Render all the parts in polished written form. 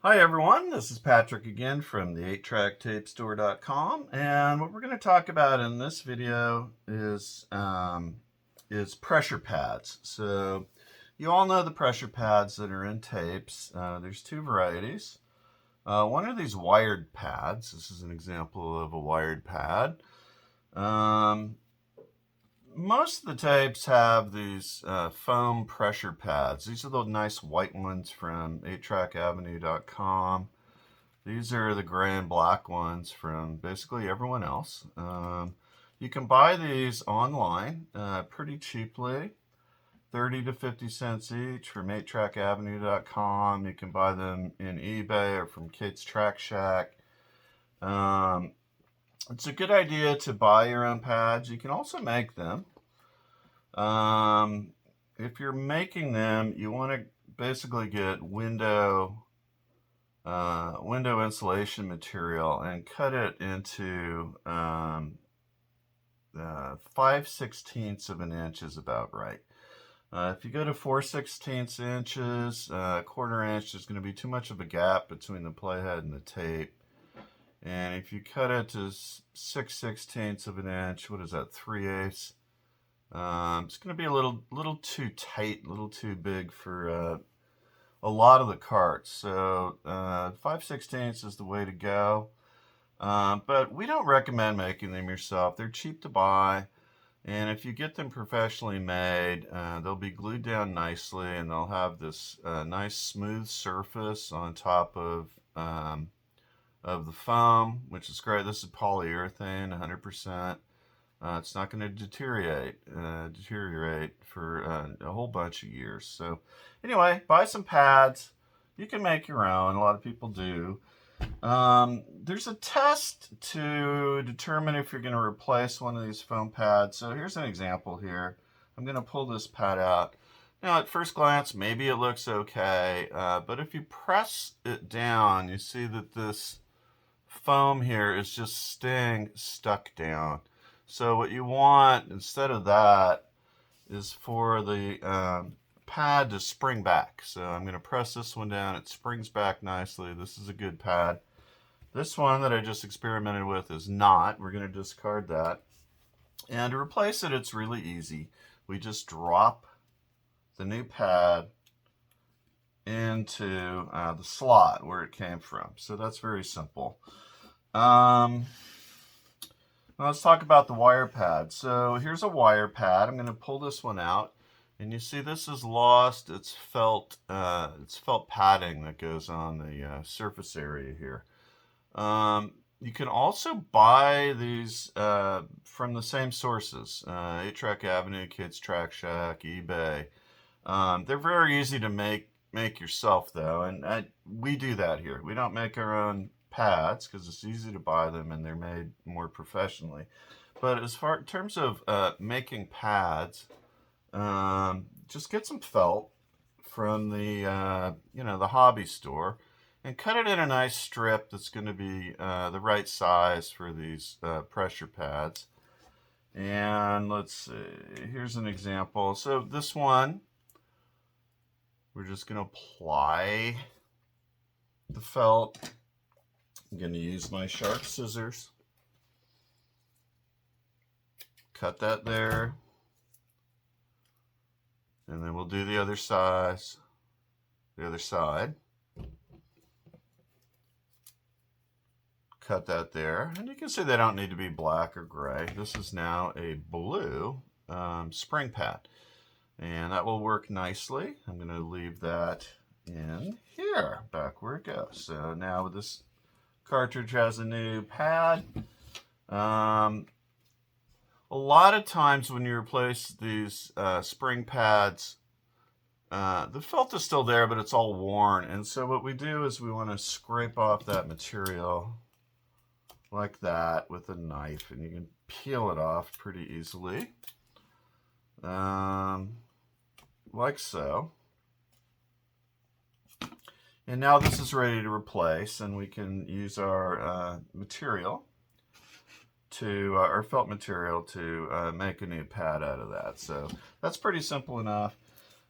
Hi everyone, this is Patrick again from the 8tracktapestore.com, and what we're going to talk about in this video is pressure pads. So you all know the pressure pads that are in tapes. There's two varieties. One are these wired pads. This is an example of a wired pad. Most of the tapes have these foam pressure pads. These are the nice white ones from 8trackavenue.com. These are the gray and black ones from basically everyone else. You can buy these online pretty cheaply, 30 to 50 cents each from 8trackavenue.com. You can buy them in eBay or from Kate's Track Shack. It's a good idea to buy your own pads. You can also make them. If you're making them, you want to basically get window insulation material and cut it into 5/16 of an inch is about right. If you go to 4/16 inches, a quarter inch, there's going to be too much of a gap between the playhead and the tape. And if you cut it to 6/16 of an inch, what is that, 3/8? It's going to be a little too tight, a little too big for a lot of the carts. So 5/16 is the way to go. But we don't recommend making them yourself. They're cheap to buy. And if you get them professionally made, they'll be glued down nicely and they'll have this nice smooth surface on top of the foam, which is great. This is polyurethane, 100%. It's not going to deteriorate for a whole bunch of years. So anyway, buy some pads. You can make your own. A lot of people do. There's a test to determine if you're going to replace one of these foam pads. So here's an example here. I'm going to pull this pad out. Now, at first glance, maybe it looks okay, but if you press it down, you see that this foam here is just staying stuck down. So what you want instead of that is for the pad to spring back. So I'm going to press this one down. It springs back nicely. This is a good pad. This one that I just experimented with is not. We're going to discard that. And to replace it, it's really easy. We just drop the new pad into the slot where it came from. So that's very simple. Now let's talk about the wire pad. So here's a wire pad. I'm going to pull this one out, and you see this is lost. It's felt padding that goes on the surface area here. You can also buy these from the same sources: 8Track Avenue, Kate's Track Shack, eBay. They're very easy to make yourself though, and we do that here. We don't make our own pads because it's easy to buy them and they're made more professionally. But as far in terms of making pads, just get some felt from the the hobby store and cut it in a nice strip that's going to be the right size for these pressure pads. And let's see, here's an example. So this one, we're just going to apply the felt. I'm going to use my sharp scissors. Cut that there. And then we'll do the other side. Cut that there. And you can see they don't need to be black or gray. This is now a blue spring pad. And that will work nicely. I'm going to leave that in here, back where it goes. So now this cartridge has a new pad. A lot of times when you replace these spring pads, the felt is still there, but it's all worn. And so what we do is we want to scrape off that material like that with a knife, and you can peel it off pretty easily. Like so. And now this is ready to replace, and we can use our material to our felt material to make a new pad out of that. So that's pretty simple enough.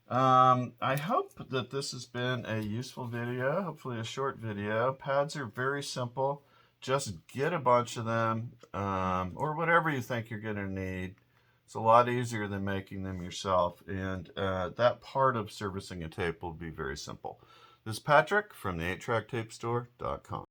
I hope that this has been a useful video, hopefully a short video. Pads are very simple. Just get a bunch of them, or whatever you think you're going to need. It's a lot easier than making them yourself, and that part of servicing a tape will be very simple. This is Patrick from the 8TrackTapeStore.com.